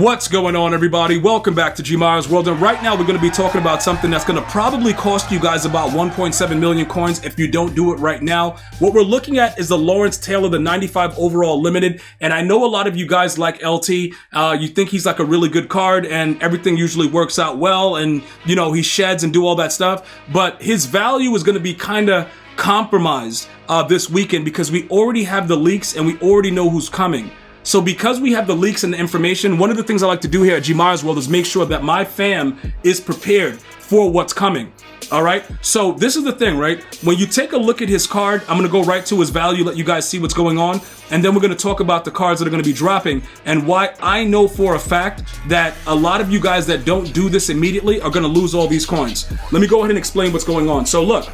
What's going on, everybody? Welcome back to GmiasWorld, and right now we're going to be talking about something that's going to probably cost you guys about 1.7 million coins if you don't do it right now. What we're looking at is the Lawrence Taylor, the 95 overall limited, and I know a lot of you guys like LT. You think he's like a really good card, and everything usually works out well, and you know, he sheds and do all that stuff, but his value is going to be kind of compromised this weekend because we already have the leaks and we already know who's coming. So because we have the leaks and the information, one of the things I like to do here at GmiasWorld is make sure that my fam is prepared for what's coming. All right. So this is the thing, right? When you take a look at his card, I'm going to go right to his value, let you guys see what's going on. And then we're going to talk about the cards that are going to be dropping and why I know for a fact that a lot of you guys that don't do this immediately are going to lose all these coins. Let me go ahead and explain what's going on. So look,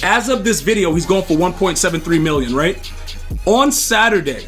as of this video, he's going for 1.73 million, right? On Saturday,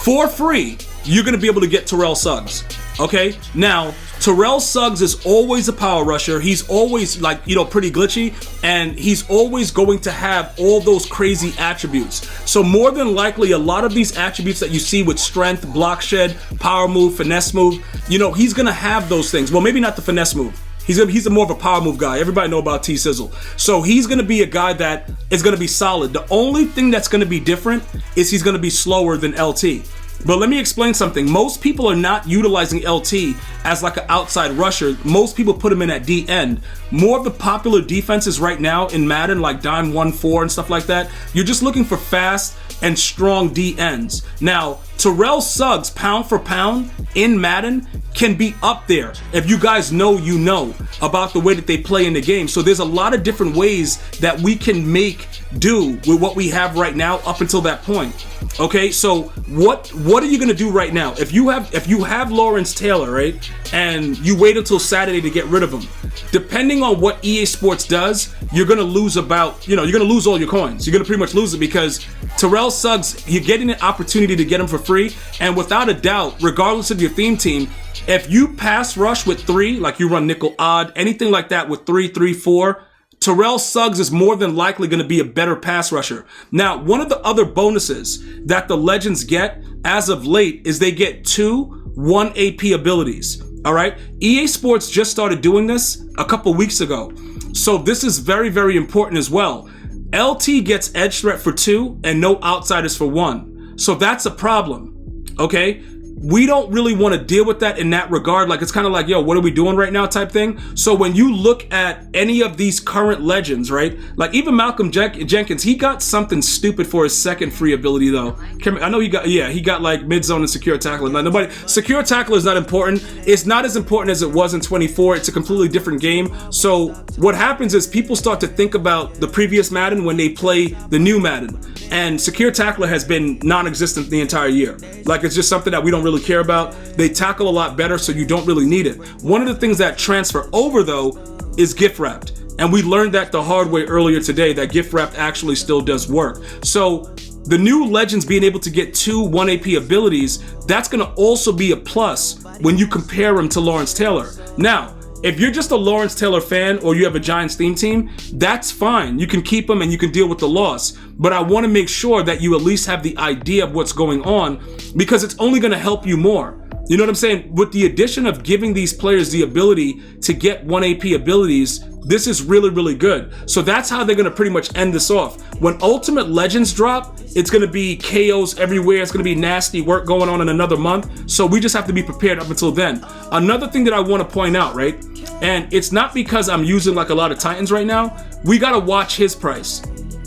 for free, you're going to be able to get Terrell Suggs, okay? Now, Terrell Suggs is always a power rusher. He's always, like, you know, pretty glitchy, and he's always going to have all those crazy attributes. So more than likely, a lot of these attributes that you see with strength, block shed, power move, finesse move, you know, he's going to have those things. Well, maybe not the finesse move. He's more of a power move guy. Everybody know about T-Sizzle. So he's going to be a guy that is going to be solid. The only thing that's going to be different is he's going to be slower than LT. But let me explain something. Most people are not utilizing LT as like an outside rusher. Most people put him in at D end. More of the popular defenses right now in Madden, like Dime 1-4 and stuff like that, you're just looking for fast and strong D ends. Now, Terrell Suggs, pound for pound in Madden, can be up there. If you guys know, you know about the way that they play in the game. So there's a lot of different ways that we can make do with what we have right now up until that point. Okay, so what are you gonna do right now? If you have Lawrence Taylor, right, and you wait until Saturday to get rid of him, depending on what EA Sports does, you're gonna lose about, you know, you're gonna lose all your coins. You're gonna pretty much lose it because Terrell Suggs, you're getting an opportunity to get him for free, and without a doubt, regardless of your theme team, if you pass rush with 3, like you run nickel odd, anything like that with 3-3-4, Terrell Suggs is more than likely going to be a better pass rusher. Now, one of the other bonuses that the Legends get as of late is they get 2 1 AP abilities. All right. EA Sports just started doing this a couple weeks ago. So this is very, very important as well. LT gets edge threat for 2 and no outsiders for 1. So that's a problem. Okay. We don't really want to deal with that in that regard. Like, it's kind of like, yo, what are we doing right now type thing. So when you look at any of these current legends, right? Like even Malcolm Jenkins, he got something stupid for his second free ability though. I know he got like mid zone and secure tackler. Like secure tackler is not important. It's not as important as it was in 24. It's a completely different game. So what happens is people start to think about the previous Madden when they play the new Madden. And secure tackler has been non-existent the entire year. Like, it's just something that we don't really care about. They tackle a lot better, so you don't really need it. One of the things that transfer over though is gift wrapped. And we learned that the hard way earlier today, that gift wrapped actually still does work. So the new Legends being able to get 2 1 AP abilities, that's going to also be a plus when you compare him to Lawrence Taylor. Now, if you're just a Lawrence Taylor fan or you have a Giants theme team, that's fine. You can keep them and you can deal with the loss. But I want to make sure that you at least have the idea of what's going on because it's only going to help you more. You know what I'm saying? With the addition of giving these players the ability to get 1 AP abilities, this is really, really good. So that's how they're going to pretty much end this off. When Ultimate Legends drop, it's going to be KOs everywhere. It's going to be nasty work going on in another month. So we just have to be prepared up until then. Another thing that I want to point out, right? And it's not because I'm using like a lot of Titans right now. We got to watch his price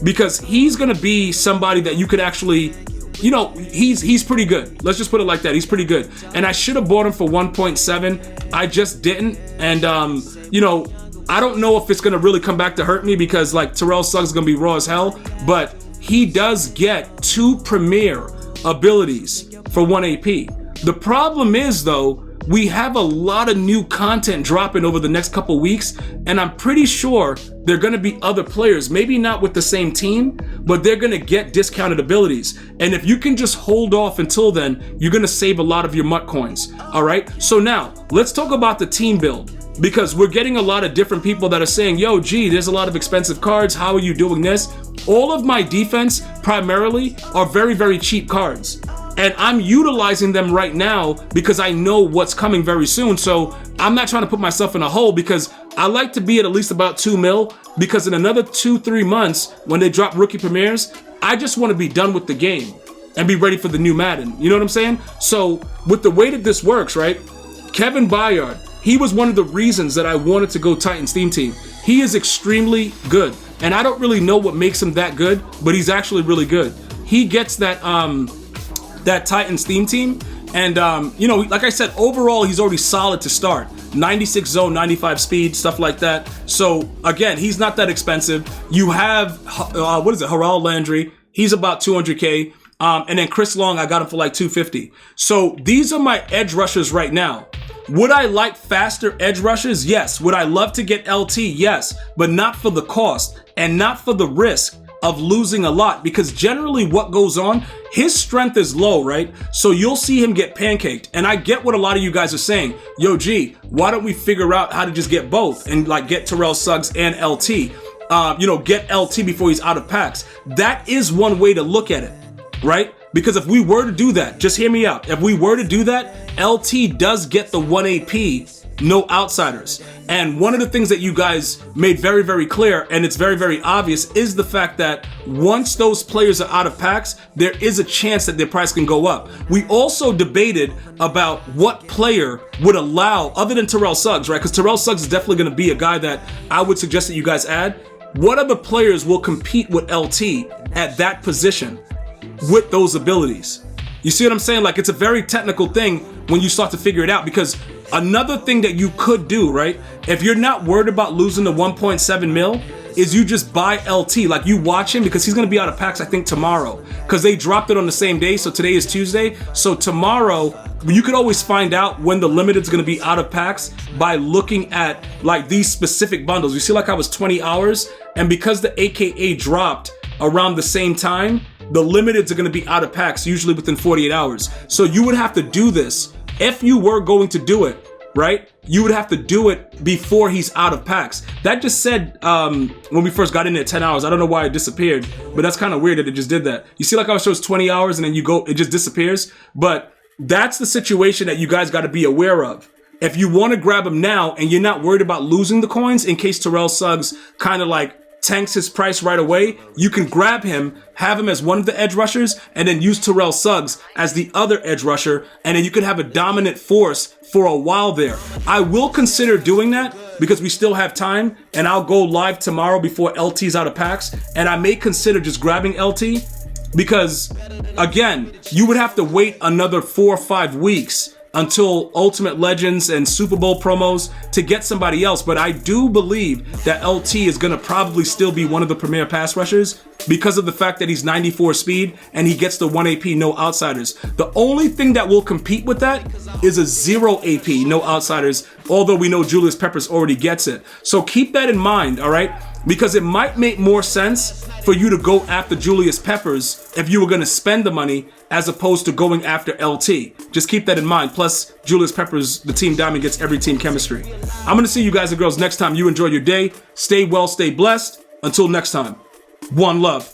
because he's going to be somebody that you could actually, you know, he's pretty good. Let's just put it like that. He's pretty good. And I should have bought him for 1.7. I just didn't. And, you know, I don't know if it's going to really come back to hurt me because like Terrell Suggs is going to be raw as hell, but he does get 2 premier abilities for 1 AP. The problem is though, we have a lot of new content dropping over the next couple weeks, and I'm pretty sure they're going to be other players, maybe not with the same team, but they're going to get discounted abilities. And if you can just hold off until then, you're going to save a lot of your Mutcoins. All right. So now let's talk about the team build because we're getting a lot of different people that are saying, yo, gee, there's a lot of expensive cards. How are you doing this? All of my defense primarily are very, very cheap cards. And I'm utilizing them right now because I know what's coming very soon. So I'm not trying to put myself in a hole because I like to be at least about 2 mil, because in another 2-3 months, when they drop rookie premieres, I just want to be done with the game and be ready for the new Madden. You know what I'm saying? So with the way that this works, right? Kevin Byard, he was one of the reasons that I wanted to go Titans Theme Team. He is extremely good. And I don't really know what makes him that good, but he's actually really good. He gets that that Titans theme team. And, you know, like I said, overall, he's already solid to start. 96 zone, 95 speed, stuff like that. So, again, he's not that expensive. You have, Harold Landry. He's about 200K. And then Chris Long, I got him for like 250. So these are my edge rushers right now. Would I like faster edge rushers? Yes. Would I love to get LT? Yes. But not for the cost and not for the risk of losing a lot, because generally what goes on, his strength is low, right? So you'll see him get pancaked. And I get what a lot of you guys are saying. Yo, G, why don't we figure out how to just get both and like get Terrell, Suggs, and LT? You know, get LT before he's out of packs. That is one way to look at it, right? Because if we were to do that, just hear me out. If we were to do that, LT does get the 1 AP, no outsiders. And one of the things that you guys made very, very clear, and it's very, very obvious, is the fact that once those players are out of packs, there is a chance that their price can go up. We also debated about what player would allow, other than Terrell Suggs, right? Because Terrell Suggs is definitely going to be a guy that I would suggest that you guys add. What other players will compete with LT at that position with those abilities? You see what I'm saying? Like, it's a very technical thing when you start to figure it out, because another thing that you could do, right, if you're not worried about losing the 1.7 mil, is you just buy LT. Like, you watch him, because he's going to be out of packs, I think, tomorrow, because they dropped it on the same day. So today is Tuesday. So tomorrow, you could always find out when the limited is going to be out of packs by looking at like these specific bundles. You see, like, I was 20 hours, and because the AKA dropped around the same time, the limiteds are going to be out of packs usually within 48 hours. So you would have to do this if you were going to do it, right? You would have to do it before he's out of packs. That just said when we first got in there 10 hours. I don't know why it disappeared, but that's kind of weird that it just did that. You see, like, I shows 20 hours and then you go, it just disappears. But that's the situation that you guys got to be aware of. If you want to grab him now and you're not worried about losing the coins in case Terrell Suggs kind of like tanks his price right away, you can grab him, have him as one of the edge rushers, and then use Terrell Suggs as the other edge rusher, and then you can have a dominant force for a while there. I will consider doing that because we still have time, and I'll go live tomorrow before LT's out of packs, and I may consider just grabbing LT because, again, you would have to wait another 4 or 5 weeks until Ultimate Legends and Super Bowl promos to get somebody else. But I do believe that LT is going to probably still be one of the premier pass rushers because of the fact that he's 94 speed and he gets the 1 AP, no outsiders. The only thing that will compete with that is a 0 AP, no outsiders, although we know Julius Peppers already gets it. So keep that in mind, all right? Because it might make more sense for you to go after Julius Peppers if you were going to spend the money as opposed to going after LT. Just keep that in mind. Plus, Julius Peppers, the Team Diamond, gets every team chemistry. I'm going to see you guys and girls next time. You enjoy your day. Stay well, stay blessed. Until next time, one love.